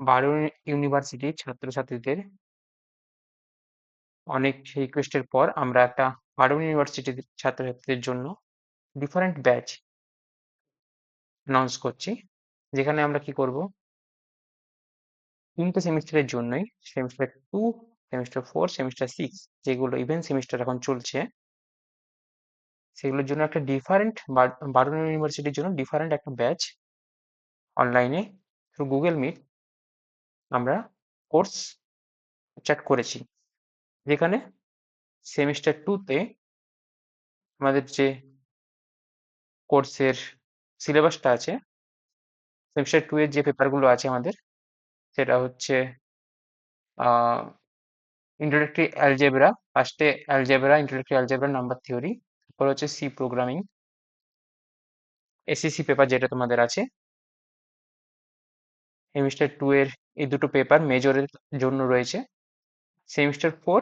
বারুণ ইউনিভার্সিটির ছাত্রছাত্রীদের অনেক রিকোয়েস্টের পর আমরা একটা বারুণ ইউনিভার্সিটির ছাত্রছাত্রীদের জন্য ডিফারেন্ট ব্যাচ অ্যানাউন্স করছি, যেখানে আমরা কি করব, 3টে সেমিস্টারের জন্যই সেমিস্টার 2, সেমিস্টার 4, সেমিস্টার 6 যেগুলো ইভেন্ট সেমিস্টার এখন চলছে, সেগুলোর জন্য একটা ডিফারেন্ট বারুণ ইউনিভার্সিটির জন্য ডিফারেন্ট একটা ব্যাচ অনলাইনে থ্রু গুগল মিট আমরা কোর্স চ্যাট করেছি, যেখানে সেমিস্টার 2তে আমাদের যে কোর্সের সিলেবাসটা আছে, সেমিস্টার 2 এর যে পেপারগুলো আছে আমাদের, সেটা হচ্ছে ইন্ট্রোডাক্টরি অ্যালজেব্রা, ফার্স্টে algebra, introductory algebra, number theory, তারপর হচ্ছে সি প্রোগ্রামিং, এসএসসি পেপার যেটা তোমাদের আছে। সেমিস্টার 2 এর এই দুটো পেপার মেজরের জন্য রয়েছে। সেমিস্টার 4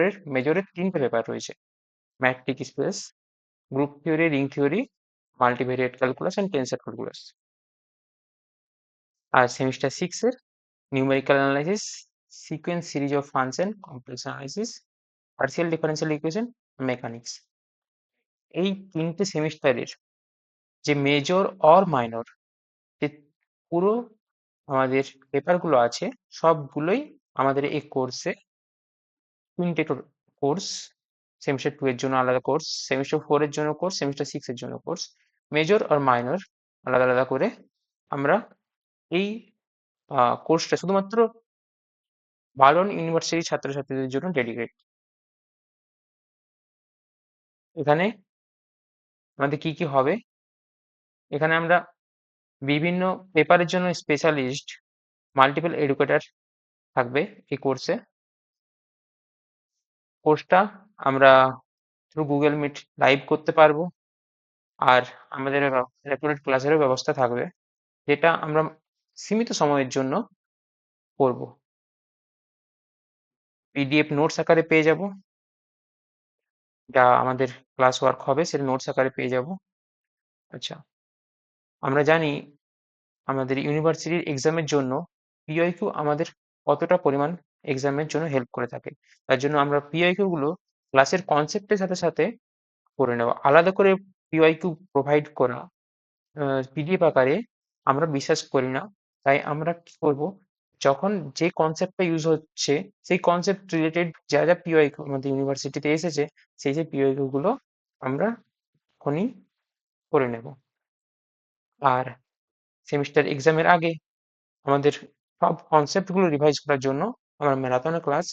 এর মেজরের 3টে পেপার রয়েছে, metric space, group theory, ring theory, multivariate calculus and tensor calculus. আর সেমিস্টার 6 এর numerical analysis, sequence series of function, complex analysis, partial differential equation, mechanics. এই 3টে সেমিস্টারের যে মেজর অর মাইনর যে পুরো আমাদের পেপারগুলো আছে, সবগুলোই আমাদের এই কোর্সে 3টে কোর্স, সেমিস্টার 2 এর জন্য আলাদা কোর্স, সেমিস্টার 4 এর জন্য কোর্স, সেমিস্টার 6 এর জন্য কোর্স, মেজর আর মাইনর আলাদা আলাদা করে আমরা এই কোর্সটা শুধুমাত্র বারণ ইউনিভার্সিটির ছাত্রছাত্রীদের জন্য ডেডিকেট। এখানে আমাদের কি কি হবে, এখানে আমরা বিভিন্ন পেপারের জন্য স্পেশালিস্ট মাল্টিপল এডুকেটর থাকবে এই কোর্সে। কোর্সটা আমরা থ্রু গুগল মিট লাইভ করতে পারবো, আর আমাদের রেকর্ডেড ক্লাসেরও ব্যবস্থা থাকবে, যেটা আমরা সীমিত সময়ের জন্য করব। পিডিএফ নোটস আকারে পেয়ে যাব, যা আমাদের ক্লাস ওয়ার্ক হবে সেটা নোটস আকারে পেয়ে যাব। আচ্ছা, আমরা জানি আমাদের ইউনিভার্সিটির এক্সামের জন্য পিওয়াইকিউ আমাদের কতটা পরিমাণ এক্সামের জন্য হেল্প করে থাকে। তার জন্য আমরা পিওয়াইকিউ গুলো ক্লাসের কনসেপ্টের সাথে সাথে করে নেওয়া, আলাদা করে পিওয়াইকিউ প্রোভাইড করা পিডিএফ আকারে আমরা বিশ্বাস করি না। তাই আমরা কি করব, যখন যে কনসেপ্টটা ইউজ হচ্ছে সেই কনসেপ্ট রিলেটেড যা যা পিওয়াইকিউ আমাদের ইউনিভার্সিটিতে এসেছে, সেই যে পিওয়াইকিউ গুলো আমরা এখনই করে নেব। আর সেমিস্টার এক্সামের আগে আমাদের সব কনসেপ্টগুলো রিভাইজ করার জন্য আমরা marathon class,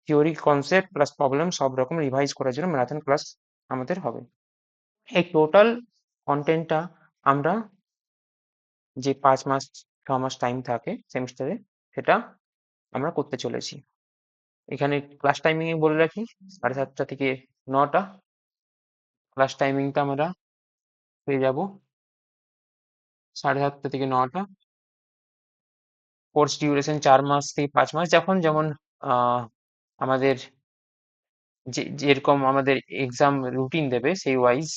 theory concept plus problem সব রকম রিভাইজ করার জন্য ম্যারাথন ক্লাস আমাদের হবে। এই টোটাল কন্টেন্টটা আমরা যে 5 মাস 6 মাস টাইম থাকে সেমিস্টারে, সেটা আমরা করতে চলেছি। এখানে ক্লাস টাইমিং বলে রাখি, 7:30 থেকে 9টা ক্লাস টাইমিংটা আমরা পেয়ে যাব, 7:30 থেকে 9টা। কোর্স ডিউরেশন 4 মাস থেকে 5 মাস, যখন যেমন আমাদের যেরকম আমাদের এক্সাম রুটিন দেবে সেই ওয়াইজ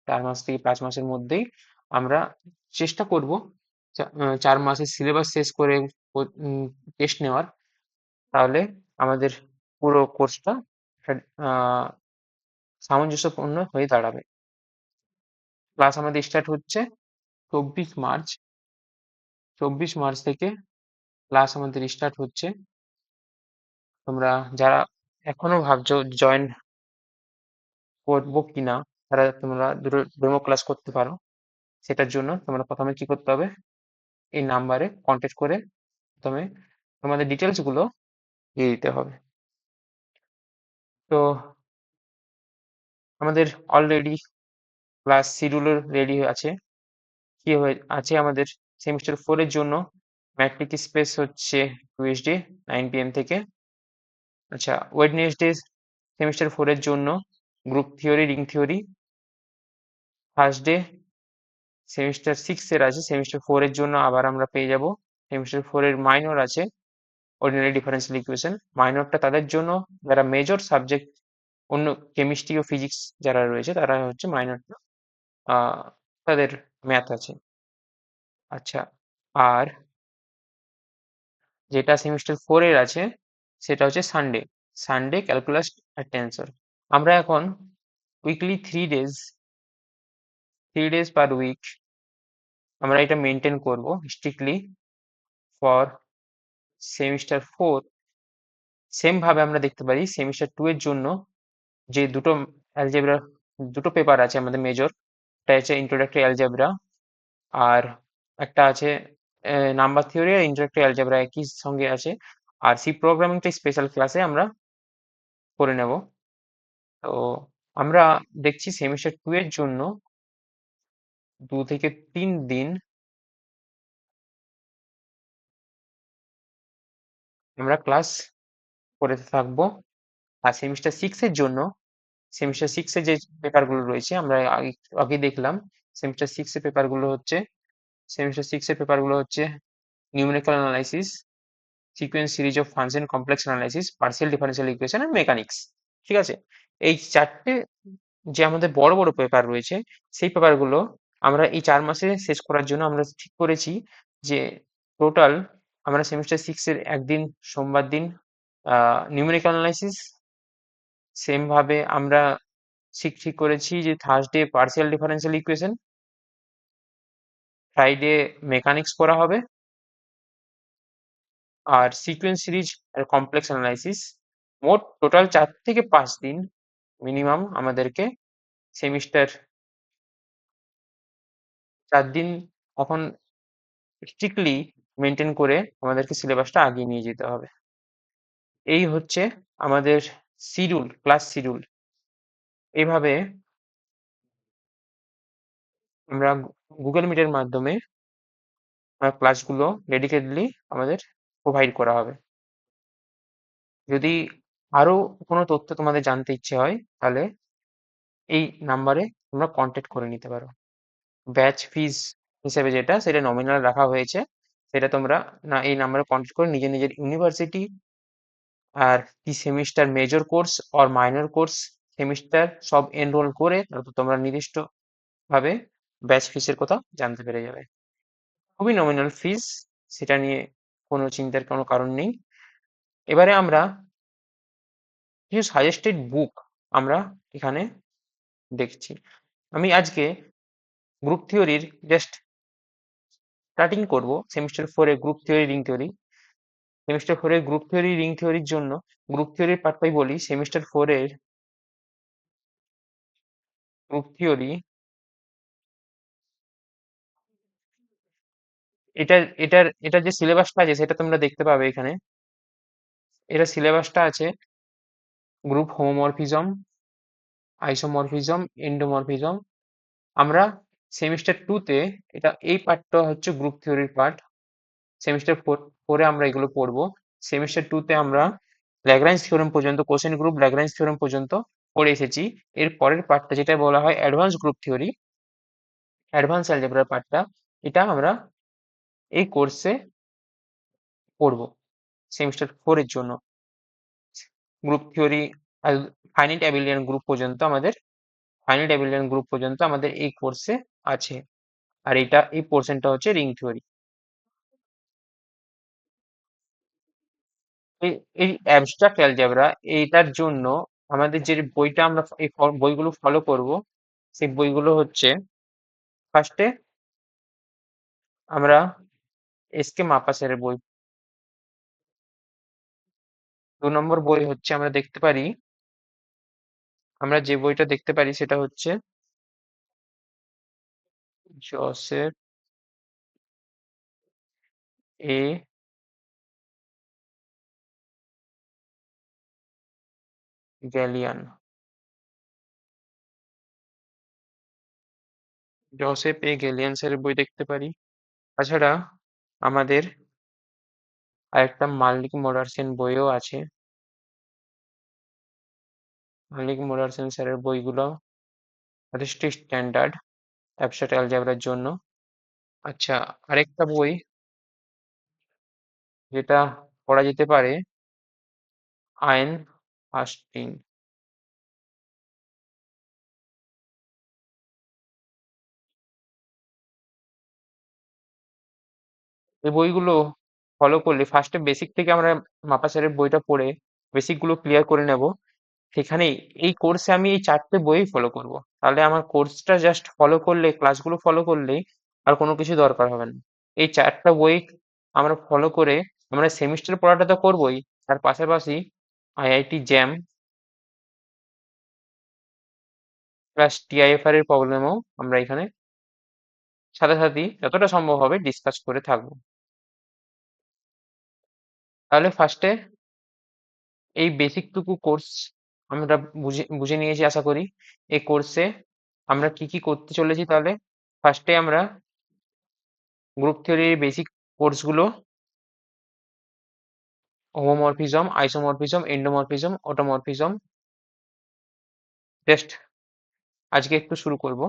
4 মাস থেকে 5 মাসের মধ্যেই আমরা চেষ্টা করব 4 মাসের সিলেবাস শেষ করে টেস্ট নেওয়ার। তাহলে আমাদের পুরো কোর্সটা সামঞ্জস্যপূর্ণ হয়ে দাঁড়াবে। ক্লাস আমাদের স্টার্ট হচ্ছে 24 মার্চ। 24 মার্চ থেকে ক্লাস আমাদের স্টার্ট হচ্ছে। তোমরা যারা এখনো ভাবছো জয়েন করবো কিনা, তারা তোমরা দুটো ডেমো ক্লাস করতে পারো। সেটার জন্য তোমরা প্রথমে কি করতে হবে, এই নাম্বারে কন্ট্যাক্ট করে প্রথমে তোমাদের ডিটেলস গুলো দিয়ে দিতে হবে। তো আমাদের অলরেডি ক্লাস শিডিউল রেডি আছে। কি হয়ে আছে আমাদের সেমিস্টার 4 এর জন্য ম্যাট্রিক স্পেস হচ্ছে টুয়েসডে 9 PM থেকে। আচ্ছা, ওয়েডনেসডে সেমিস্টার 4 এর জন্য group theory, ring theory. Thursday semester 6 এর আছে, সেমিস্টার 4 এর জন্য আবার আমরা পেয়ে যাব। সেমিস্টার 4 এর মাইনর আছে, অর্ডিনারি ডিফারেন্সিয়াল ইকুয়েশন। মাইনরটা তাদের জন্য যারা মেজর সাবজেক্ট, অন্য কেমিস্ট্রি ও ফিজিক্স যারা রয়েছে তারা হচ্ছে মাইনরটা, তাদের ম্যাথ আছে। আচ্ছা, আর যেটা সেমিস্টার 4 এর আছে সেটা হচ্ছে সানডে, সানডে ক্যালকুলাস আর টেন্সর। আমরা এখন উইকলি 3 days পার উইক আমরা এটা মেনটেন করব স্ট্রিক্টলি ফর সেমিস্টার 4। সেম ভাবে আমরা দেখতে পারি সেমিস্টার 2 এর জন্য যে দুটো অ্যালজেব্রা, দুটো পেপার আছে আমাদের মেজর, একটা হচ্ছে ইন্ট্রোডাক্টরি অ্যালজেব্রা আর একটা আছে নাম্বার থিওরি আর ইন্ট্রোডাক্টরি অ্যালজেব্রা একই সঙ্গে আছে। আর সি প্রোগ্রামিংটা স্পেশাল ক্লাসে আমরা করে নেব। তো আমরা দেখছি সেমিস্টার 2 এর জন্য 2 থেকে 3 দিন আমরা ক্লাস করে থাকবো। আর সেমিস্টার 6 এর জন্য, সেমিস্টার 6 এর যে পেপারগুলো রয়েছে আমরা আগে আগে দেখলাম, সেমিস্টার 6 এর পেপারগুলো হচ্ছে সেমিস্টার 6 এর পেপারগুলো হচ্ছে numerical analysis, sequence series of function, complex analysis, partial differential equation আর মেকানিক্স। ঠিক আছে, এই চারটে যে আমাদের বড় বড় পেপার রয়েছে সেই পেপারগুলো আমরা এই 4 মাসে শেষ করার জন্য আমরা ঠিক করেছি যে টোটাল আমরা সেমিস্টার 6 এর একদিন সোমবার দিন নিউমেরিক্যাল অ্যানালাইসিস, সেম ভাবে আমরা ঠিক করেছি যে Thursday partial differential equation, Friday mechanics করা হবে, আর সিকোয়েন্স সিরিজ আর কমপ্লেক্স অ্যানালাইসিস। মোট টোটাল 4 থেকে 5 দিন মিনিমাম আমাদেরকে সেমিস্টার 4 দিন এখন স্ট্রিক্টলি মেনটেন করে আমাদেরকে সিলেবাসটা আগিয়ে নিয়ে যেতে হবে। এই হচ্ছে আমাদের শিডিউল, ক্লাস শিডিউল। এইভাবে আমরা গুগল মিটের মাধ্যমে ক্লাসগুলো ডেডিকেটলি আমাদের প্রোভাইড করা হবে। যদি আরো কোনো তথ্য তোমাদের জানতে ইচ্ছে হয় তাহলে এই নাম্বারে তোমরা কন্ট্যাক্ট করে নিতে পারো। ব্যাচ ফিস হিসেবে যেটা সেটা নমিনাল রাখা হয়েছে, সেটা তোমরা না এই নাম্বারে কন্ট্যাক্ট করে নিজের নিজের ইউনিভার্সিটি আর কি সেমিস্টার মেজর কোর্স আর মাইনর কোর্স সেমিস্টার সব এনরোল করে তারপর তোমরা নির্দিষ্ট ভাবে ব্যাচ ফিসের কথা জানতে পেরে যাবে। খুবই নমিনাল ফিস, সেটা নিয়ে কোনো চিন্তার কোনো কারণ নেই। এবারে আমরা কিছু সাজেস্টেড বুক আমরা এখানে দেখছি। আমি আজকে গ্রুপ থিওরির জাস্ট স্টার্টিং করব, সেমিস্টার 4 এর group theory, ring theory. Semester 4 এর গ্রুপ থিওরি, রিং থিওরির জন্য গ্রুপ থিওরির পার্টটাই বলি। সেমিস্টার 4 এর গ্রুপ থিওরি, এটার যে সিলেবাসটা আছে সেটা তোমরা দেখতে পাবে এখানে। এটা সিলেবাসটা আছে গ্রুপ হোমোমরফিজম, আইসোমরফিজম, এন্ডোমরফিজম। আমরা সেমিস্টার 2 তে এটা এই পার্টটা হচ্ছে গ্রুপ থিওরির পার্ট। সেমিস্টার 4 এ আমরা এগুলো পড়বো। সেমিস্টার 2 তে আমরা ল্যাগ্রাঞ্জ থিওরেম পর্যন্ত, কোসেন গ্রুপ ল্যাগ্রাঞ্জ থিওরেম পর্যন্ত পড়ে এসেছি। এর পরের পার্টটা যেটা বলা হয় অ্যাডভান্স গ্রুপ থিওরি, অ্যাডভান্স অ্যালজেব্রার পার্টটা, এটা আমরা এই কোর্সে পড়বো সেমিস্টার 4 এর জন্য। গ্রুপ থিওরি ফাইনাইট অ্যাবিলিয়ান গ্রুপ পর্যন্ত আমাদের, ফাইনাইট অ্যাবিলিয়ান গ্রুপ পর্যন্ত আমাদের এই কোর্সে আছে। আর এটা এই পোর্শনটা হচ্ছে রিং থিওরি। এই এই অ্যাবস্ট্রাক্ট অ্যালজেব্রা, এইটার জন্য আমাদের যে বইটা আমরা এই বইগুলো ফলো করব, সেই বইগুলো হচ্ছে ফার্স্টে আমরা এসকে মাপাসের বই, 2 নম্বর বই হচ্ছে আমরা দেখতে পারি, আমরা যে বইটা দেখতে পারি সেটা হচ্ছে জোসেফ এ গ্যালিয়ান, জোসেফ এ গ্যালিয়ান স্যারের বই দেখতে পারি। তাছাড়া আমাদের আরেকটা মাল্লিক মোডারসেন বইও আছে। মাল্লিক মোডারসেন স্যারের বইগুলো যথেষ্ট স্ট্যান্ডার্ড অ্যাবস্ট্রাক্ট অ্যালজেব্রার জন্য। আচ্ছা, আরেকটা বই যেটা পড়া যেতে পারে, আইন আস্টিন। এই বইগুলো ফলো করলে, ফার্স্টে বেসিক থেকে আমরা মাপাচারের বইটা পড়ে বেসিক গুলো ক্লিয়ার করে নেব, সেখানেই এই কোর্সে আমি এই 4টে বই ফলো করব। তাহলে আমার কোর্সটা জাস্ট ফলো করলে, ক্লাসগুলো ফলো করলেই আর কোনো কিছু দরকার হবে না। এই 4টা বই আমরা ফলো করে আমরা সেমিস্টার পড়াটা তো করবোই, তার পাশাপাশি আইআইটি জ্যাম প্লাস টিআইএফআর এর প্রবলেমও আমরা এখানে সাথে সাথেই যতটা সম্ভব হবে ডিসকাস করে থাকবো। তাহলে ফার্স্টে এই বেসিক টুকু কোর্স আমরা বুঝে বুঝে নিয়েছি আশা করি। এই কোর্সে আমরা কি কি করতে চলেছি, তাহলে ফার্স্টে আমরা গ্রুপ থিওরির বেসিক কোর্সগুলো, হোমোমরফিজম, আইসোমরফিজম, এন্ডোমরফিজম, অটোমরফিজম, জাস্ট আজকে একটু শুরু করব।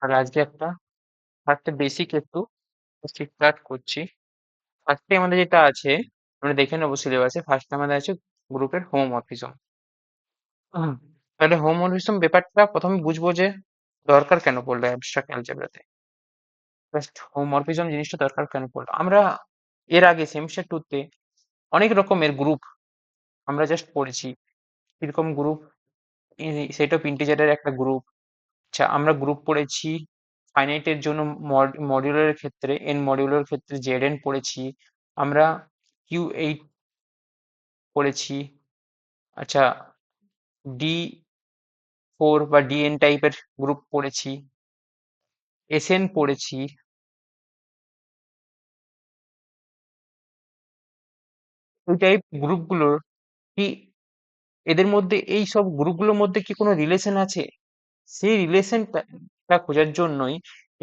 আর আজকে একটা ফার্স্টে বেসিক একটু স্টার্ট করছি। ফার্স্টে আমাদের যেটা আছে, আমরা দেখে নেবো সিলেবাসে, ফার্স্টে আমাদের আছে গ্রুপের হোমোমরফিজম। তাহলে হোমোমরফিজম ব্যাপারটা প্রথমে বুঝবো যে দরকার কেন পড়লো অ্যাবস্ট্রাক্ট অ্যালজেব্রাতে। জাস্ট হোমোমরফিজম জিনিসটা দরকার কেন পড়লো, আমরা এর আগে সেমিস্টার টুতে অনেক রকমের গ্রুপ আমরা জাস্ট পড়েছি। কিরকম গ্রুপ, সেট অফ ইন্টিজারের একটা গ্রুপ। আচ্ছা, আমরা গ্রুপ পড়েছি ফাইনাইটের জন্য মডিউলের ক্ষেত্রে, এন মডিউলের ক্ষেত্রে জেড এন পড়েছি। আমরা কিউ8 পড়েছি। আচ্ছা, ডি4 বা ডিএন টাইপের গ্রুপ পড়েছি, এসএন পড়েছি। এই টাইপ গ্রুপগুলোর কি, এদের মধ্যে, এই সব গ্রুপগুলোর মধ্যে কি কোনো রিলেশন আছে? সেই রিলেশনটা খোঁজার জন্যই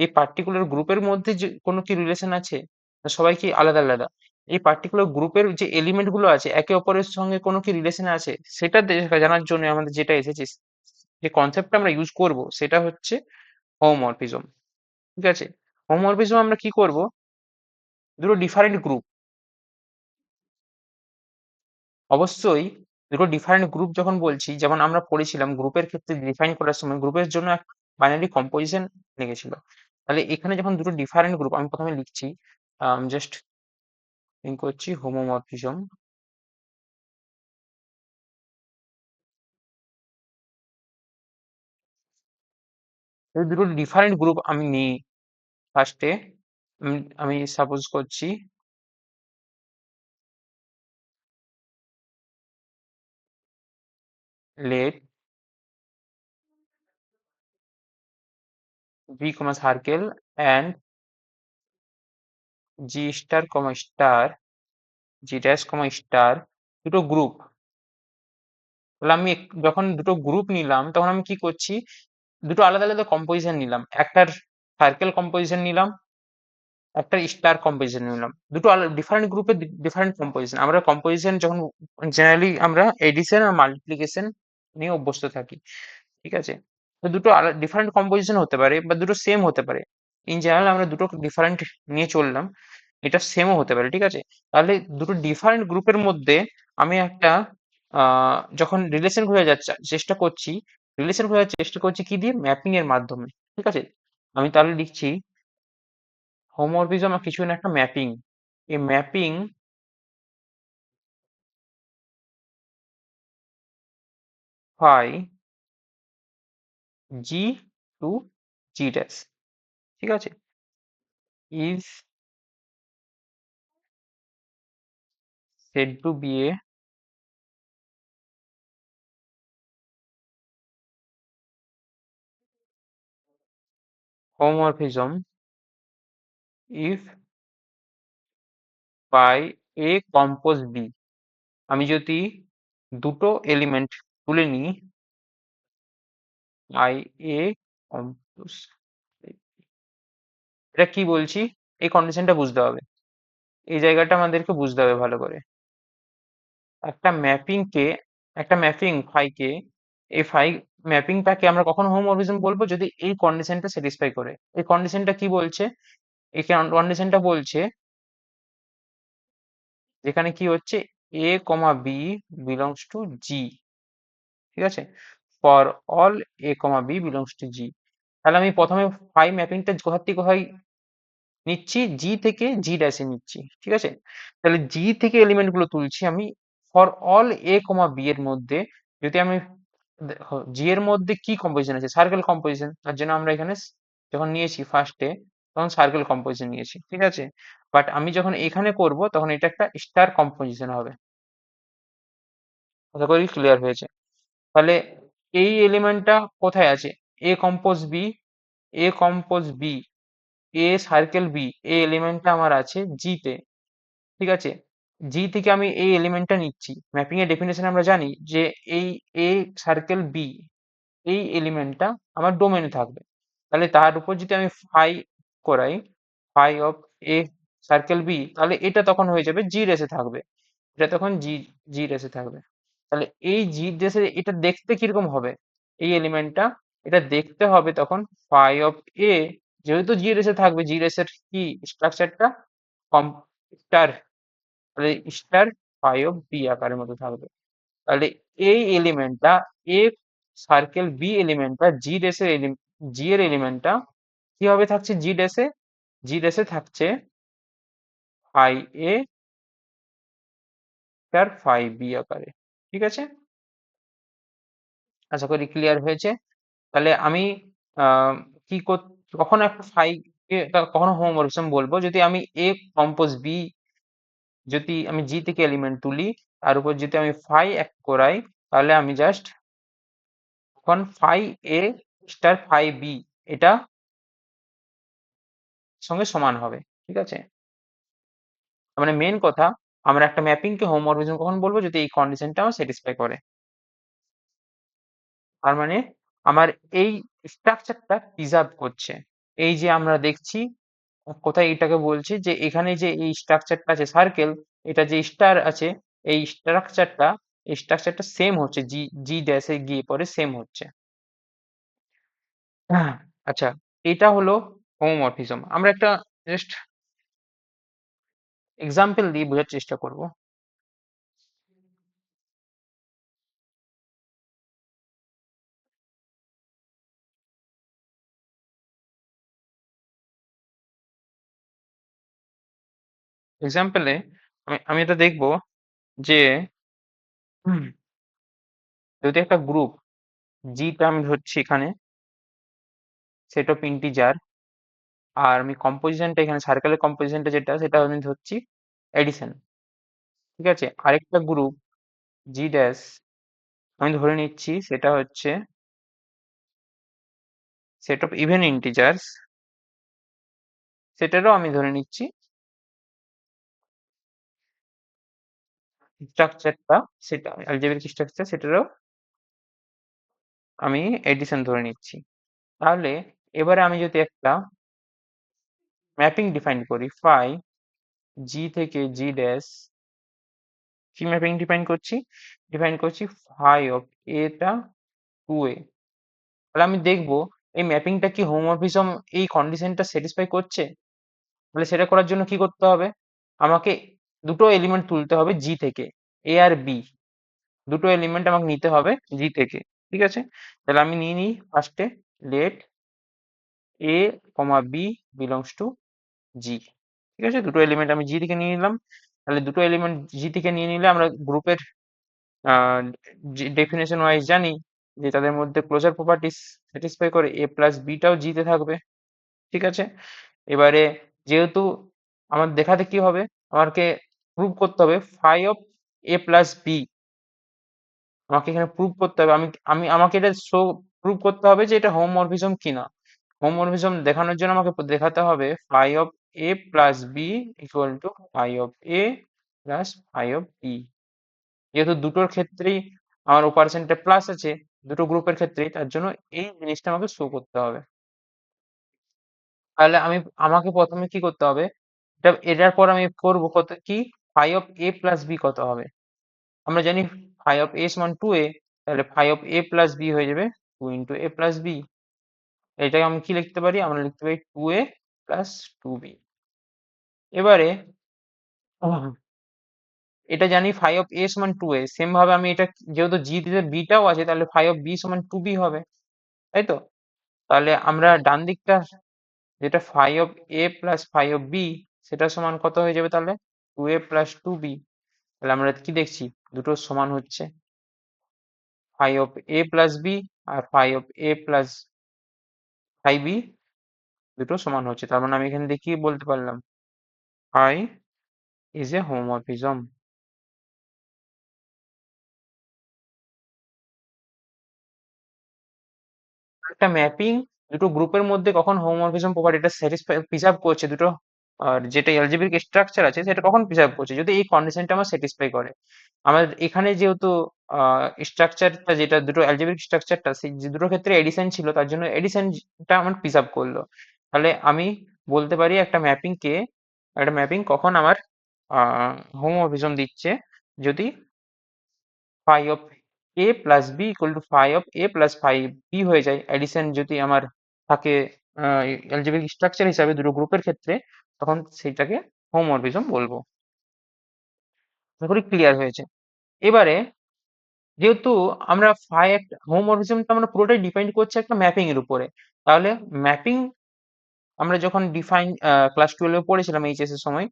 এই পার্টিকুলার গ্রুপের মধ্যে যে কোনো কি রিলেশন আছে, না সবাই কি আলাদা আলাদা, এই পার্টিকুলার গ্রুপের যে এলিমেন্ট গুলো আছে একে অপরের সঙ্গে কোনো কি রিলেশন আছে, সেটা জানার জন্য আমাদের যেটা এসেছে, যে কনসেপ্টটা আমরা ইউজ করব সেটা হচ্ছে হোমোমরফিজম। ঠিক আছে, হোমোমরফিজম আমরা কি করব, দুটো ডিফারেন্ট গ্রুপ, অবশ্যই দুটো ডিফারেন্ট গ্রুপ যখন বলছি, যেমন আমরা পড়েছিলাম গ্রুপের ক্ষেত্রে ডিফাইন করার সময় গ্রুপের জন্য এক বাইনারি কম্পোজিশন লেগেছিল। তাহলে এখানে যখন দুটো ডিফারেন্ট গ্রুপ, আমি প্রথমে লিখছি, জাস্ট থিঙ্ক করছি হোমোমরফিজম। এই দুটো ডিফারেন্ট গ্রুপ আমি নিই ফার্স্টে। আমি সাপোজ করছি let V comma circle and G star comma star, G dash comma star, দুটো গ্রুপ। তাহলে আমি যখন দুটো গ্রুপ নিলাম তখন আমি কি করছি, দুটো আলাদা আলাদা কম্পোজিশন নিলাম, একটার সার্কেল কম্পোজিশন নিলাম, একটা স্টার কম্পোজিশন নিলাম, দুটো ডিফারেন্ট গ্রুপের ডিফারেন্ট কম্পোজিশন। আমরা কম্পোজিশন যখন জেনারেলি আমরা এডিশন আর মাল্টিপ্লিকেশন নিয়ে অভ্যস্ত থাকি, ঠিক আছে। তো দুটো ডিফারেন্ট কম্পোজিশন হতে পারে বা দুটো সেম হতে পারে। ইন জেনারেল আমরা দুটো ডিফারেন্ট নিয়ে চললাম, এটা সেমও হতে পারে, ঠিক আছে। তাহলে দুটো ডিফারেন্ট গ্রুপের মধ্যে আমি একটা যখন রিলেশন খোঁজার চেষ্টা করছি, রিলেশন খোঁজার চেষ্টা করছি কি দিয়ে, ম্যাপিং এর মাধ্যমে, ঠিক আছে। আমি তাহলে লিখছি হোমোমরফিজম কিছু না একটা ম্যাপিং। এই ম্যাপিং ফাই জি টু জি ড্যাশ, ঠিক আছে, is said to be a homomorphism if by a compose b। আমি যদি দুটো এলিমেন্ট তুলে নিই, আই এ কম্পোজ, এটা কি বলছি, এই কন্ডিশনটা বুঝতে হবে, এই জায়গাটা আমাদেরকে বুঝতে হবে ভালো করে। একটা ম্যাপিং কে, একটা ম্যাপিং ফাই কে, এই ফাই ম্যাপিংটাকে আমরা কখন হোমোমরফিজম বলবো, যদি এই কন্ডিশনটা স্যাটিসফাই করে। এই কন্ডিশনটা কি বলছে, এই কন্ডিশনটা বলছে যেখানে কি হচ্ছে, a comma b belongs to G, ঠিক আছে, for all a comma b belongs to G. তাহলে আমি প্রথমে ফাই ম্যাপিংটা কোথা থেকে কোথায় নিচ্ছি জি থেকে জি ড্যাশে নিচ্ছি, ঠিক আছে? তাহলে জি থেকে এলিমেন্ট গুলো তুলছি আমি for all a comma b এর মধ্যে। যদি আমি জি এর মধ্যে কি কম্পোজিশন আছে, সার্কেল কম্পোজিশন, তার জন্য আমরা এখানে যখন নিয়েছি ফার্স্টে তখন সার্কেল কম্পোজিশন নিয়েছি, ঠিক আছে? বাট আমি যখন এখানে করব তখন এটা একটা স্টার কম্পোজিশন হবে। আশা করি ক্লিয়ার হয়েছে। তাহলে এই এলিমেন্টটা কোথায় আছে? A compose b, a compose b, a circle b, এই এলিমেন্টটা আমার আছে জি তে, ঠিক আছে? জি থেকে আমি এই এলিমেন্টটা নিচ্ছি। ম্যাপিং এর ডেফিনেশন আমরা জানি যে এই এ সার্কেল বি, এই এলিমেন্টটা আমার ডোমেনে থাকবে। তাহলে তার উপর যদি আমি ফাই করাই, phi of a circle b, তাহলে এটা তখন হয়ে যাবে জি রেসে থাকবে। এটা তখন জি জি রেসে থাকবে। তাহলে এই জি রেসে এটা দেখতে কিরকম হবে? এই এলিমেন্টটা এটা দেখতে হবে তখন ফাই অফ এ, যেহেতু জি রেসে থাকবে, জি রেসের কি স্ট্রাকচারটা কম স্টার, তাহলে স্টার ফাই অফ বি আকারের মতো থাকবে। তাহলে এই এলিমেন্টটা এ সার্কেল বি এলিমেন্টটা জি ডেসের জি এর এলিমেন্টটা কিভাবে থাকছে জি ডেসে? জি ডেসে থাকছে ফাই এ তার ফাই বি আকারে, ঠিক আছে? আশা করি ক্লিয়ার হয়েছে। তাহলে আমি আহ, কি কখনো একটা ফাই কে কখনো হোমোমরফিজম বলবো যদি আমি এ কম্পোজ বি, যদি আমি জি থেকে এলিমেন্ট তুলি তার উপর যদি আমি ফাই এক করাই, তাহলে আমি জাস্ট এখন ফাই এ স্টার ফাই বি এটা সঙ্গে সমান হবে, ঠিক আছে? মানে মেন কথা, আমরা একটা ম্যাপিং কে হোমোমরফিজম কখন বলবো? যদি এই কন্ডিশনটা আমার স্যাটিসফাই করে। তার মানে আমার এই স্ট্রাকচারটা প্রিজার্ভ করছে। এই যে আমরা দেখছি কোথায় এটাকে বলছি যে এখানে যে এই স্ট্রাকচারটা আছে সার্কেল, এটা যে স্টার আছে, এই স্ট্রাকচারটা সেম হচ্ছে জি জি ড্যাশে গিয়ে পরে সেম হচ্ছে। আচ্ছা, এটা হলো হোমোমরফিজম। আমরা একটা জাস্ট এক্সাম্পল দিয়ে বোঝার চেষ্টা করব। এক্সাম্পলে আমি এটা দেখবো যে হুম, যদি একটা গ্রুপ জিটা আমি ধরছি এখানে সেট অফ ইন্টিজার, আর আমি কম্পোজিশনটা এখানে সার্কেলের কম্পোজিশনটা যেটা সেটা আমি ধরছি এডিশন, ঠিক আছে? আরেকটা গ্রুপ জি ড্যাশ আমি ধরে নিচ্ছি সেটা হচ্ছে সেট অফ ইভেন ইন্টিজার্স, সেটারও আমি ধরে নিচ্ছি স্ট্রাকচারটা, সেটা অ্যালজেব্রিক স্ট্রাকচার, সেটারও আমি এডিশন ধরে নিচ্ছি। তাহলে এবারে আমি যদি একটা ম্যাপিং ডিফাইন করি ফাই জি থেকে জি ড্যাশ, কি ম্যাপিং ডিফাইন করছি ফাই অফ এটা টু এ। তাহলে আমি দেখবো এই ম্যাপিংটা কি হোমোমরফিজম এই কন্ডিশনটা স্যাটিসফাই করছে। তাহলে সেটা করার জন্য কি করতে হবে? আমাকে দুটো এলিমেন্ট তুলতে হবে জি থেকে, এ আর বি, দুটো এলিমেন্ট আমাকে নিতে হবে জি থেকে, ঠিক আছে? তাহলে আমি নিয়ে নিই ফার্স্টে let a comma b belongs to G, ঠিক আছে? দুটো এলিমেন্ট আমি জি থেকে নিয়ে নিলাম। তাহলে দুটো এলিমেন্ট জি থেকে নিয়ে নিলে আমরা গ্রুপের ডেফিনেশন ওয়াইজ জানি যে তাদের মধ্যে ক্লোজার প্রপার্টিস স্যাটিসফাই করে, এ প্লাস বিটাও জিতে থাকবে, ঠিক আছে? এবারে যেহেতু আমার দেখাতে কি হবে, আমাকে প্রুভ করতে হবে phi of a plus b, আমাকে এখানে প্রুভ করতে হবে। আমি আমি আমাকে এটা প্রুভ করতে হবে যে এটা হোমোমরফিজম কিনা। হোমোমরফিজম দেখানোর জন্য আমাকে দেখাতে হবে phi of a plus b equal to phi of a plus phi of b. যেহেতু দুটোর ক্ষেত্রেই আমার অপারেশনটা প্লাস আছে, দুটো গ্রুপের ক্ষেত্রেই, তার জন্য এই জিনিসটা আমাকে শো করতে হবে। তাহলে আমাকে প্রথমে কি করতে হবে, এটার পর আমি করবো কত কি, phi of a plus b কত হবে? আমরা জানি ফাই অফ এ সমান টু এ, তাহলে phi of a plus b হয়ে যাবে two into a plus b. এটাকে আমি কি লিখতে পারি? আমরা লিখতে পারি two a plus two b. এবারে এটা জানি ফাই অফ এ সমান টু এ, সেম ভাবে আমি এটা যেহেতু জি তে বিটাও আছে তাহলে ফাই অফ বি সমান টু বি হবে, তাই তো? তাহলে আমরা ডান দিকটা যেটা phi of a plus phi of b, সেটা সমান কত হয়ে যাবে তাহলে? 2a plus 2b। তাহলে আমরা কি দেখছি, দুটো সমান হচ্ছে। Phi of a plus b আর phi of a plus phi b দুটো সমান হচ্ছে। তার মানে আমি এখানে দিয়ে কি বলতে পারলাম? Phi is a homomorphism. একটা ম্যাপিং দুটো গ্রুপের মধ্যে কখন হোমোমরফিজম প্রপার্টিটা স্যাটিসফাই প্রিজার্ভ করছে, দুটো আর যেটা এলজেব্রিক স্ট্রাকচার আছে সেটা কখন প্রিজার্ভ করছে, যদি এই কন্ডিশনটা আমার স্যাটিসফাই করে। আমার এখানে যেহেতু স্ট্রাকচারটা যেটা দুটো অ্যালজেব্রিক স্ট্রাকচারটা সেই যে দুটো ক্ষেত্রে এডিশন ছিল, তার জন্য এডিশনটা আমার প্রিজার্ভ করলো। তাহলে আমি বলতে পারি একটা ম্যাপিং কখন আমার হোমোমরফিজম দিচ্ছে, যদি phi of a plus b equal to phi of a plus phi b হয়ে যায়, এডিশন যদি আমার থাকে অ্যালজেব্রিক স্ট্রাকচার হিসাবে দুটো গ্রুপের ক্ষেত্রে, তখন সেইটাকে হোমোমরফিজম বলবো। আশা করি ক্লিয়ার হয়েছে। এবারে যেহেতু আমরা ফাই একটা হোমোমরফিজমটা আমরা পুরোটাই ডিপেন্ড করছে একটা ম্যাপিং এর উপরে, তাহলে ম্যাপিং আমরা যখন ডিফাইন ক্লাস 12 পড়েছিলাম এইচএস এর সময়,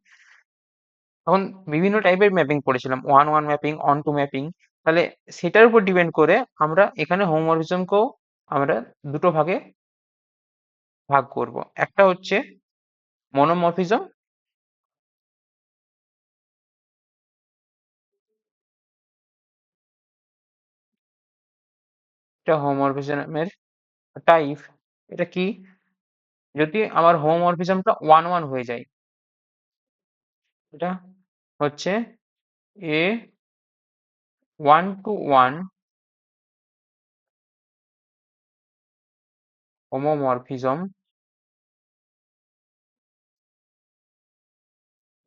তখন বিভিন্ন টাইপের ম্যাপিং পড়েছিলাম, one one mapping, onto mapping. তাহলে সেটার উপর ডিপেন্ড করে আমরা এখানে হোমোমরফিজমকেও আমরা দুটো ভাগে ভাগ করব। একটা হচ্ছে মনোমরফিজম, এটা হোমোমরফিজমের টাইপ। এটা কি, যদি আমার হোমোমরফিজমটা ওয়ান ওয়ান হয়ে যায়, এটা হচ্ছে a one to one homomorphism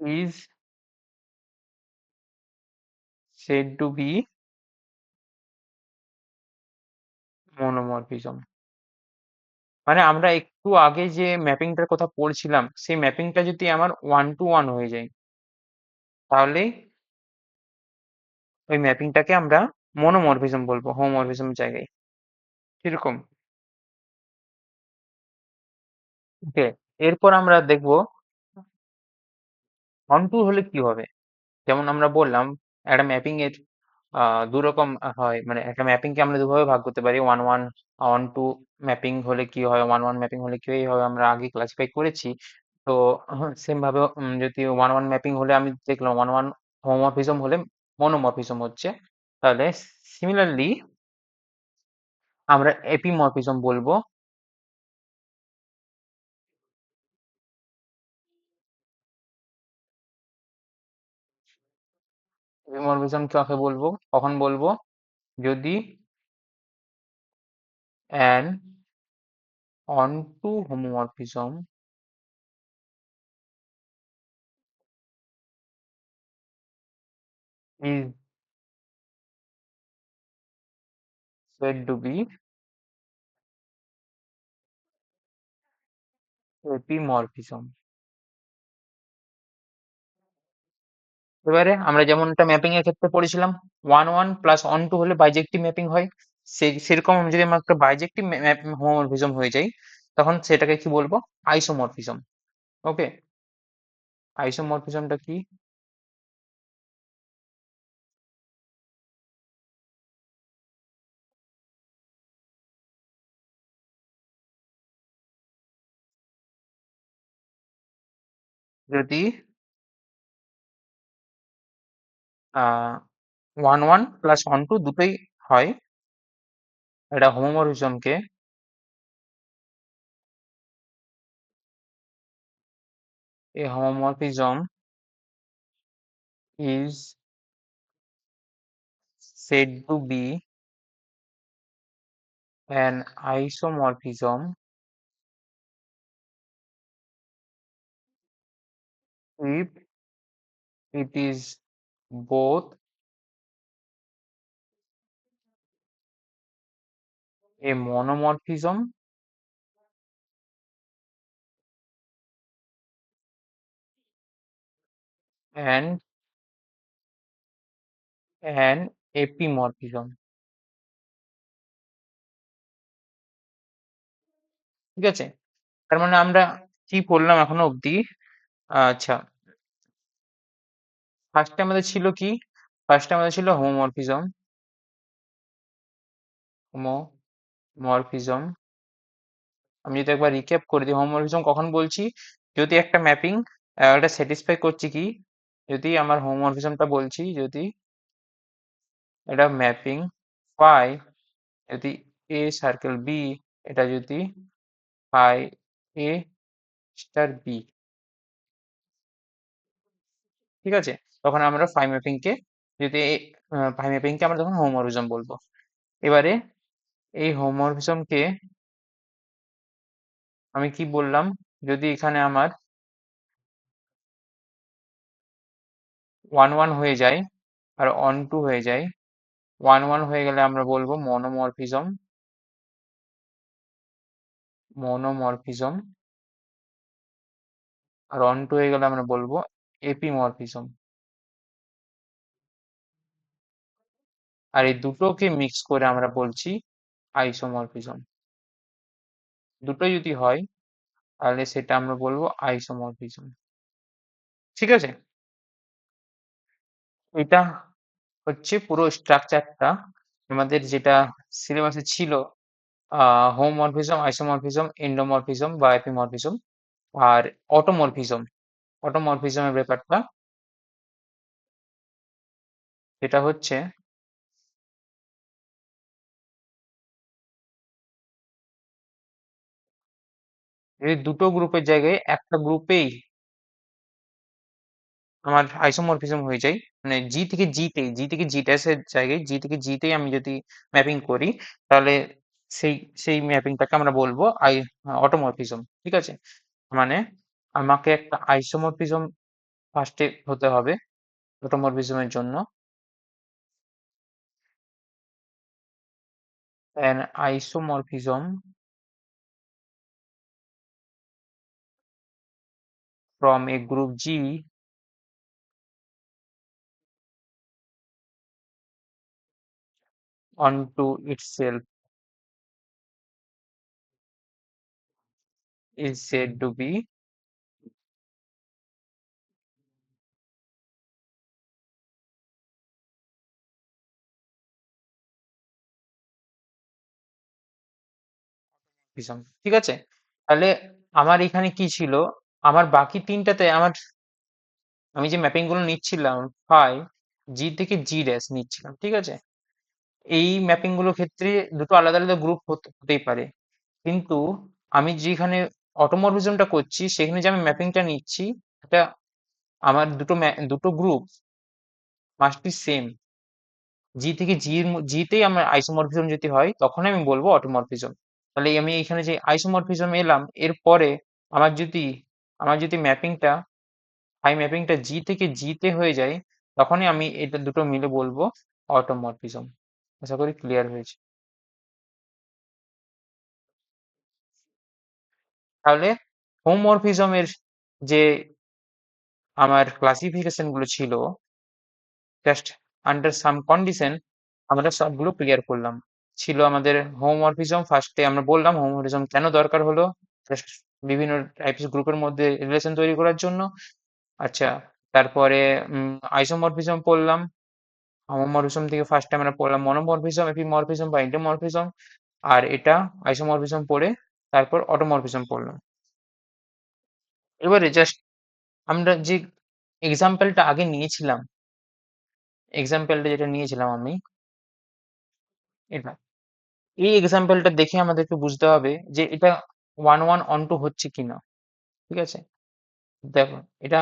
is said to be monomorphism। মানে আমরা একটু আগে যে ম্যাপিংটার কথা পড়ছিলাম, সেই ম্যাপিংটা যদি আমার ওয়ান টু ওয়ান হয়ে যায়, তাহলে ওই ম্যাপিংটাকে আমরা মনোমরফিজম বলবো, হোমোমরফিজম জায়গায়। কিরকম? ওকে, এরপর আমরা দেখবো অন টু হলে কি হবে। যেমন আমরা বললাম একটা ম্যাপিং এর দু রকম হয়, মানে একটা ম্যাপিং কে আমরা দুভাবে ভাগ করতে পারি, one one onto mapping হলে কি হয়, ওয়ান ওয়ান ম্যাপিং হলে কি হয়, এইভাবে আমরা আগে ক্লাসিফাই করেছি। তো সেম ভাবে যদি ওয়ান ওয়ান ম্যাপিং হলে আমি দেখলাম ওয়ান ওয়ান হোমোমরফিজম হলে মনোমরফিজম হচ্ছে, তাহলে সিমিলারলি আমরা এপিমরফিজম বলবো। এপিমরফিজম কাকে বলবো, কখন বলবো? যদি an onto homomorphism is said to be epimorphism। এবারে আমরা যেমনটা ম্যাপিং এর ক্ষেত্রে পড়েছিলাম, one one plus onto হলে বাইজেক্টিভ ম্যাপিং হয়, সেরকম যদি আমার একটা বাইজেক্টিভ হোমোমরফিজম হয়ে যায়, তখন সেটাকে কি বলবো? আইসোমরফিজম। ওকে, আইসোমরফিজমটা কি? যদি one one plus onto দুটোই হয়, এটা হোমোমরফিজমকে a homomorphism is said to be an isomorphism if it is both a monomorphism and an epimorphism। ঠিক আছে, তার মানে আমরা কি পড়লাম এখনো অবধি? আচ্ছা, ফার্স্টে আমাদের ছিল কি? ফার্স্টে আমাদের ছিল হোমোমরফিজম। হোমোমরফিজম, আমি যদি একবার রিক্যাপ করে দিই, হোমোমরফিজম কখন বলছি? যদি একটা ম্যাপিং এটা স্যাটিসফাই করছে কি, যদি আমার হোমোমরফিজমটা বলছি, যদি এটা ম্যাপিং ফাই, যদি এ সার্কেল বি, এটা যদি ফাই এ স্টার বি, ঠিক আছে, তখন আমরা ফাই ম্যাপিং কে, যদি ফাই ম্যাপিং কে আমরা তখন হোমোমরফিজম বলবো। এবারে এই হোমোমরফিজম কে আমি কি বললাম, যদি এখানে আমার 1 1 হয়ে যায় আর 1 2 হয়ে যায়, 1 1 হয়ে গেলে আমরা বলবো মনোমরফিজম। মনোমরফিজম। আর 1 2 হয়ে গেলে আমরা বলবো এপিমরফিজম। আর এই দুটোকে মিক্স করে আমরা বলছি আইসোমরফিজম। দুটো যদি হয় তাহলে সেটা আমরা বলবো আইসোমরফিজম। ঠিক আছে, এটা হচ্ছে পুরো স্ট্রাকচারটা আমাদের যেটা সিলেবাসে ছিল, হোমোমরফিজম, আইসোমরফিজম, এন্ডোমরফিজম বা এপিমরফিজম, আর অটোমরফিজম। অটোমরফিজমের ব্যাপারটা যেটা হচ্ছে, যদি দুটো গ্রুপের জায়গায় একটা গ্রুপেই আমার আইসোমরফিজম হয়ে যায়, মানে জি ড্যাশ এর জায়গায় জি থেকে জি তেই আমি যদি ম্যাপিং করি, তাহলে সেই সেই ম্যাপিংটাকে আমরা বলবো অটোমরফিজম। ঠিক আছে, মানে আমাকে একটা আইসোমরফিজম ফার্স্টে হতে হবে অটোমরফিজমের জন্য। an isomorphism from a group G onto itself is said to be isomorphism। ঠিক আছে, তাহলে আমার এখানে কি ছিল, আমার বাকি তিনটাতে আমি যে ম্যাপিং গুলো নিচ্ছিলাম ফাই জি থেকে জি ড্যাশ নিচ্ছিলাম, ঠিক আছে, এই ম্যাপিং গুলোর ক্ষেত্রে দুটো আলাদা আলাদা গ্রুপ হতেই পারে, কিন্তু আমি যেখানে অটোমরফিজমটা করছি সেখানে যে আমি ম্যাপিংটা নিচ্ছি, এটা আমার দুটো গ্রুপ মাস্ট বি সেম। জি থেকে জিতেই আমার আইসোমরফিজম যদি হয় তখন আমি বলবো অটোমরফিজম। তাহলে আমি এখানে যে আইসোমরফিজম এলাম, এরপরে আমার যদি ম্যাপিংটা জি থেকে জিতে হয়ে যায়, তখনই আমি এটা দুটো মিলে বলবো অটোমরফিজম। আশা করি ক্লিয়ার হয়েছে। তাহলে হোমমরফিজমের যে আমার ক্লাসিফিকেশন গুলো ছিল, জাস্ট আন্ডার সাম কন্ডিশন আমরা সবগুলো ক্লিয়ার করলাম। ছিল আমাদের হোমোমরফিজম, ফার্স্টে আমরা বললাম হোমোমরফিজম কেন দরকার হলো, জাস্ট বিভিন্ন টাইপস গ্রুপের মধ্যে রিলেশন তৈরি করার জন্য। আচ্ছা, তারপরে আইসোমরফিজম পড়লাম। হোমোমরফিজম থেকে ফার্স্টে আমরা পড়লাম মনোমরফিজম, এপিমরফিজম বা এন্ডোমরফিজম। আর এটা আইসোমরফিজম পড়ে তারপর অটোমরফিজম পড়লাম। এবারে জাস্ট আমরা যে এক্সাম্পলটা আগে নিয়েছিলাম, এক্সাম্পলটা যেটা নিয়েছিলাম আমি, এটা এই এক্সাম্পলটা দেখে আমাদেরকে বুঝতে হবে যে এটা 1 1 on 2 হচ্ছে কিনা। ঠিক আছে, দেখো এটা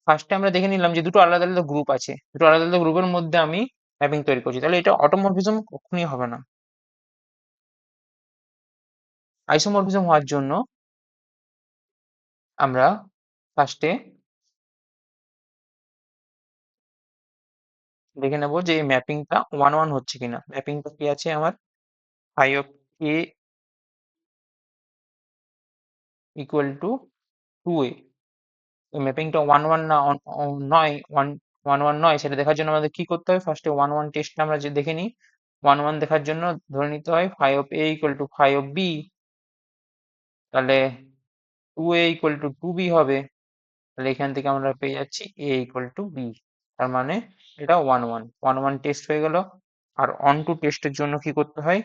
ফার্স্টে আমরা দেখে নিলাম যে দুটো আলাদা আলাদা গ্রুপ আছে, দুটো আলাদা আলাদা গ্রুপের মধ্যে আমি ম্যাপিং তৈরি করছি, তাহলে এটা অটোমরফিজম কখনোই হবে না। আইসোমরফিজম হওয়ার জন্য আমরা ফার্স্টে দেখে নেবো যে এই ম্যাপিংটা 1 1 হচ্ছে কিনা। ম্যাপিংটা কি আছে আমার, phi of a equal to 2a। এই ম্যাপিংটা 1 1 না নয়, 1 1 নয়, সেটা দেখার জন্য আমাদের কি করতে হবে, ফার্স্টে 1 1 টেস্টটা আমরা যে দেখে নিই। 1 1 দেখার জন্য ধরে নিতে হয় phi of a equal to phi of b. তাহলে 2a ইকুয়াল টু 2b হবে, তাহলে এখান থেকে আমরা পেয়ে যাচ্ছি a ইকুয়াল টু b। তার মানে এটা 1 1 টেস্ট হয়ে গেল। আর অন টু টেস্টের জন্য কি করতে হয়,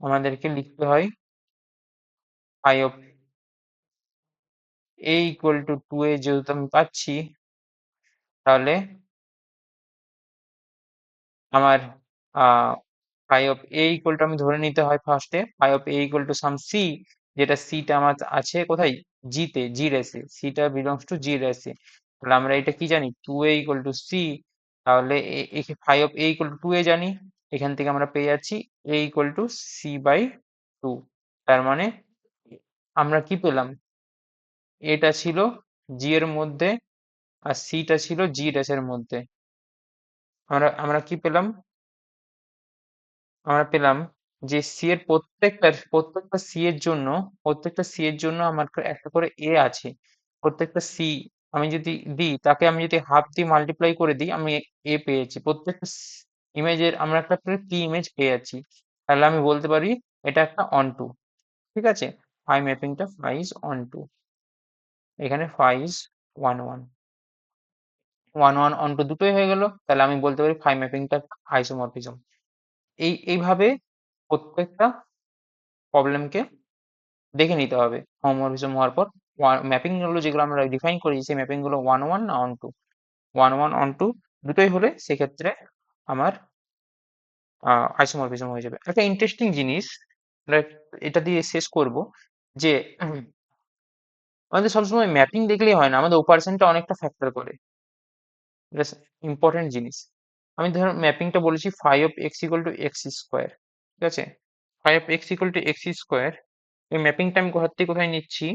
আমাদেরকে লিখতে হয় phi of a equal to 2a যেহেতু আমি পাচ্ছি, তাহলে আমার phi of a equal to আমি ধরে নিতে হয় ফার্স্টে phi of a equal to some c, যেটা সিটা আমার আছে কোথায়, জিতে, জি রেসে, সিটা বিলংস টু জি রেসে। তাহলে আমরা এটা কি জানি, 2a ইকুয়াল টু সি। তাহলে phi of a equal to 2a জানি, এখান থেকে আমরা পেয়ে যাচ্ছি a equal to c by 2। তার মানে আমরা কি পেলাম, এটা ছিল জি এর মধ্যে আর সিটা ছিল জি রেসের মধ্যে। আমরা কি পেলাম, আমরা পেলাম যে সি এর প্রত্যেকটা সি এর জন্য, প্রত্যেকটা সি এর জন্য আমার একটা করে এ আছে। প্রত্যেকটা সি আমি যদি দিই, তাকে আমি যদি হাফ দিয়ে মাল্টিপ্লাই করে দিই, আমি এ পেয়েছি। প্রত্যেকটা ইমেজের আমরা একটা করে কি ইমেজ পেয়ে যাচ্ছি। তাহলে আমি বলতে পারি এটা একটা অন টু। ঠিক আছে, ফাই ম্যাপিংটা ফাই ইজ অন টু, এখানে ফাই ইজ 1 1 1 1 অন টু দুটোই হয়ে গেল। তাহলে আমি বলতে পারি ফাই ম্যাপিংটা আইসোমরফিজম। এইভাবে প্রত্যেকটা প্রবলেমকে দেখে নিতে হবে হোমোমরফিজম হওয়ার পর। ম্যাপিং গুলো যেগুলো আমরা ডিফাইন করি, সেই ম্যাপিং গুলো 1 1 না অন টু, 1 1 অন টু দুটোই হলে সেক্ষেত্রে আমার আইসোমরফিজম হয়ে যাবে। একটা ইন্টারেস্টিং জিনিস, আমরা এটা দিয়ে শেষ করব, যে আমাদের সবসময় ম্যাপিং দেখলেই হয় না, আমাদের অপারেশনটা অনেকটা ফ্যাক্টর করে। এটা ইম্পর্টেন্ট জিনিস। আমি ধর ম্যাপিংটা বলেছি phi of x equal to x square. ঠিক আছে, phi of x equal to x square, এই ম্যাপিংটা আমি কোথা থেকে কোথায় নিচ্ছি,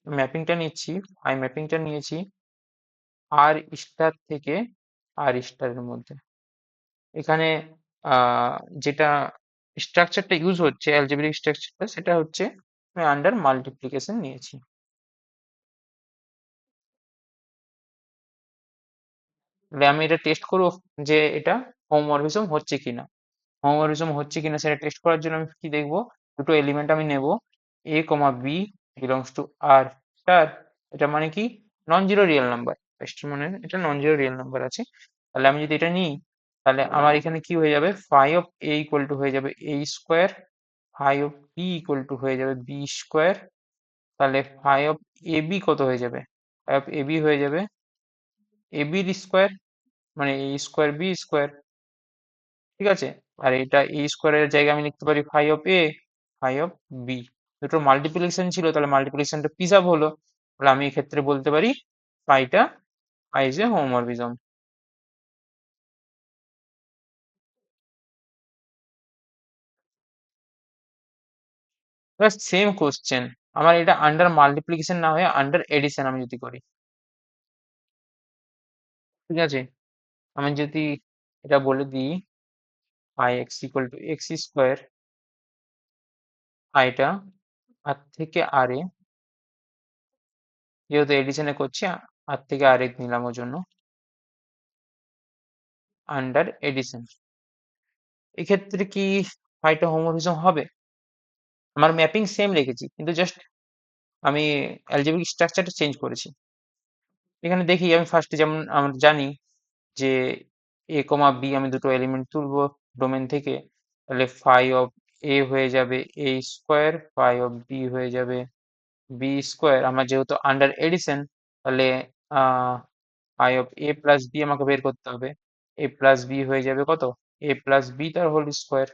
ম্যাপিংটা নিচ্ছি, আই ম্যাপিংটা নিয়েছি আর স্টার থেকে আর স্টারের মধ্যে। এখানে যেটা স্ট্রাকচারটা ইউজ হচ্ছে, অ্যালজেব্রিক স্ট্রাকচারটা, সেটা হচ্ছে আমি আন্ডার মাল্টিপ্লিকেশন নিয়েছি। তাহলে আমি এটা টেস্ট করবো যে এটা হোমোমরফিজম হচ্ছে কিনা। হোমোমরফিজম হচ্ছে কিনা সেটা টেস্ট করার জন্য আমি কি দেখবো, দুটো এলিমেন্ট আমি নেব, a comma b belongs to R star. এটা মানে কি, নন জিরো রিয়েল নাম্বার, মানে এটা নন জিরো রিয়েল নাম্বার আছে। তাহলে আমি যদি এটা নিই, তাহলে আমার এখানে কি হয়ে যাবে, phi of a equal to হয়ে যাবে a square, phi of b equal to হয়ে যাবে বি স্কোয়ার। তাহলে ফাই অফ এ বি কত হয়ে যাবে, ফাই অফ এ বি হয়ে যাবে এ বির স্কোয়ার, মানে এ স্কোয়ার বি স্কোয়ার। ঠিক আছে, আর এটা এ স্কোয়ারের জায়গায় আমি লিখতে পারি phi of a, phi of b. দুটো মাল্টিপ্লিকেশন ছিল, তাহলে মাল্টিপ্লিকেশনটা প্রিজার্ভ হলো। তাহলে আমি এক্ষেত্রে বলতে পারি ফাইটা phi is a homomorphism. Just same question, আমার এটা আন্ডার মাল্টিপ্লিকেশন না হয়ে আন্ডার এডিশন আমি যদি করি। ঠিক আছে, আমি যদি এটা বলে দিই phi x equal to x square, ফাইটা আর থেকে আর এ, যেহেতু এডিশনে করছি আর থেকে আর এ নিলাম ওর জন্য, আন্ডার এডিশন। এক্ষেত্রে কি ফাইটা হোমোমরফিজম হবে? আমার ম্যাপিং সেম রেখেছি, কিন্তু জাস্ট আমি অ্যালজেব্রিক স্ট্রাকচারটা চেঞ্জ করেছি। এখানে দেখি আমি ফার্স্টে যেমন আমরা জানি যে এ কমা বি আমি দুটো এলিমেন্ট তুলবো ডোমেন থেকে, তাহলে ফাই অফ এ হয়ে যাবে a square, phi of b হয়ে যাবে বি স্কোয়ার। আমার যেহেতু আন্ডার এডিশন, তাহলে phi of a plus b আমাকে বের করতে হবে। এ প্লাস বি হয়ে যাবে কত, এ প্লাস বি তার হোল স্কোয়ার।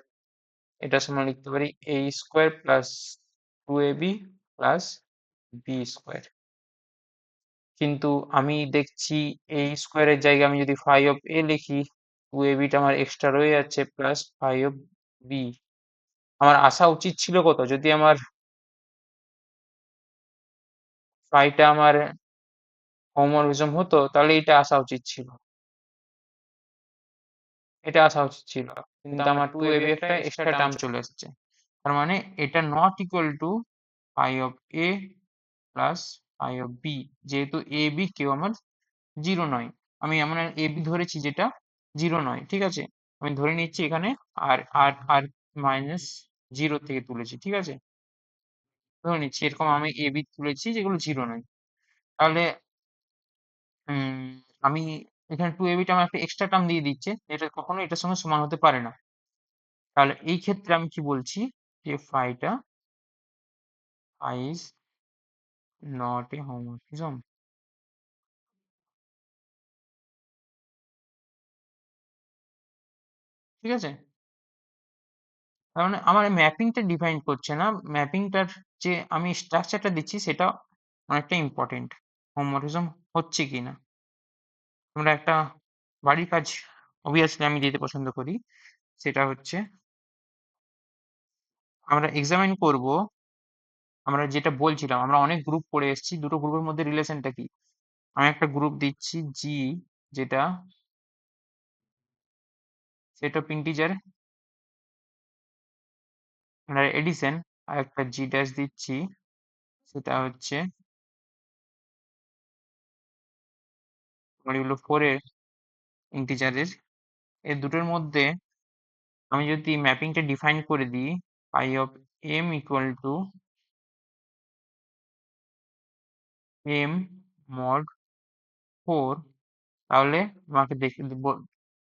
এটা সমান লিখতে পারি A square plus 2ab plus B square. কিন্তু আমি দেখছি এ স্কোয়ারের জায়গায় আমি যদি ফাই অফ এ লিখি, 2ab টা আমার এক্সট্রা রয়ে যাচ্ছে প্লাস ফাই অফ বি। আমার আসা উচিত ছিল কত, যদি আমার ফাইটা আমার হোমোমরফিজম হতো, তাহলে এটা আসা উচিত ছিল, এটা আসা উচিত ছিল। কিন্তু আমার 2ab একটা এক্সট্রা টার্ম চলে এসেছে। তার মানে এটা not equal to phi of a plus phi of b, যেহেতু এ বি কেউ আমার জিরো নয়। আমি এমন এ বি ধরেছি যেটা জিরো নয়। ঠিক আছে, আমি ধরে নিচ্ছি এখানে আর আর আর মাইনাস জিরো থেকে তুলেছি। ঠিক আছে, ধরে নিচ্ছি এরকম আমি এ বি তুলেছি যেগুলো জিরো নয়, তাহলে আমি এখানে টু এ বিটা আমার একটা এক্সট্রা টার্ম দিয়ে দিচ্ছে, এটা কখনো এটার সঙ্গে সমান হতে পারে না। তাহলে এই ক্ষেত্রে আমি কি বলছি যে ফাইটা ইজ নট এ হোমোমরফিজম। ঠিক আছে, তার মানে আমার ম্যাপিংটা ডিফাইন করছে না, ম্যাপিংটার যে আমি স্ট্রাকচারটা দিচ্ছি সেটা অনেকটা ইম্পর্টেন্ট, হোমোমরফিজম হচ্ছে কিনা। তোমরা একটা বাড়ির কাজ অবভিয়াসলি আমি দিতে পছন্দ করি, সেটা হচ্ছে আমরা এক্সামিন করব আমরা যেটা বলছিলাম আমরা অনেক গ্রুপ করে এসেছি, দুটো গ্রুপের মধ্যে রিলেশনটা কি। আমি একটা গ্রুপ দিচ্ছি জি, যেটা সেট অফ ইন্টিজার এডিশন, আর একটা জি ড্যাশ দিচ্ছি সেটা হচ্ছে মডিউলো 4 এর ইন্টিজারের। এর দুটোর মধ্যে আমি যদি ম্যাপিংটা ডিফাইন করে দিই phi of M equal to M mod 4, তাহলে আমাকে দেখে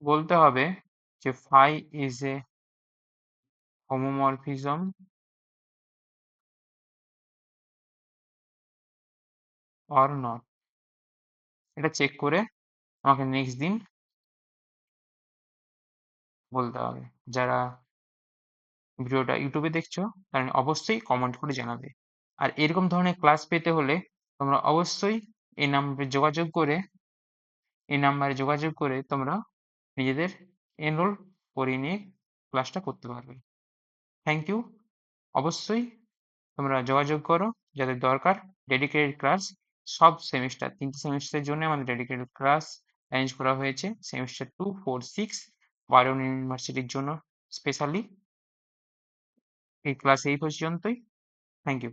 বলতে হবে যে phi is a homomorphism or not. এটা চেক করে আমাকে নেক্সট দিন বলতে হবে। যারা ভিডিওটা ইউটিউবে দেখছো তারা অবশ্যই কমেন্ট করে জানাবে। আর এরকম ধরনের ক্লাস পেতে হলে তোমরা অবশ্যই এই নাম্বারে যোগাযোগ করে তোমরা নিজেদের এনরোল করিয়ে নিয়ে ক্লাসটা করতে পারবে। Thank you. অবশ্যই তোমরা যোগাযোগ করো যাদের দরকার ডেডিকেটেড ক্লাস। সব সেমিস্টার 3টে সেমিস্টারের জন্য আমাদের ডেডিকেটেড ক্লাস অ্যারেঞ্জ করা হয়েছে, সেমিস্টার 2, 4, 6 বারণ ইউনিভার্সিটির জন্য স্পেশালি। এই ক্লাস এই পর্যন্তই। Thank you.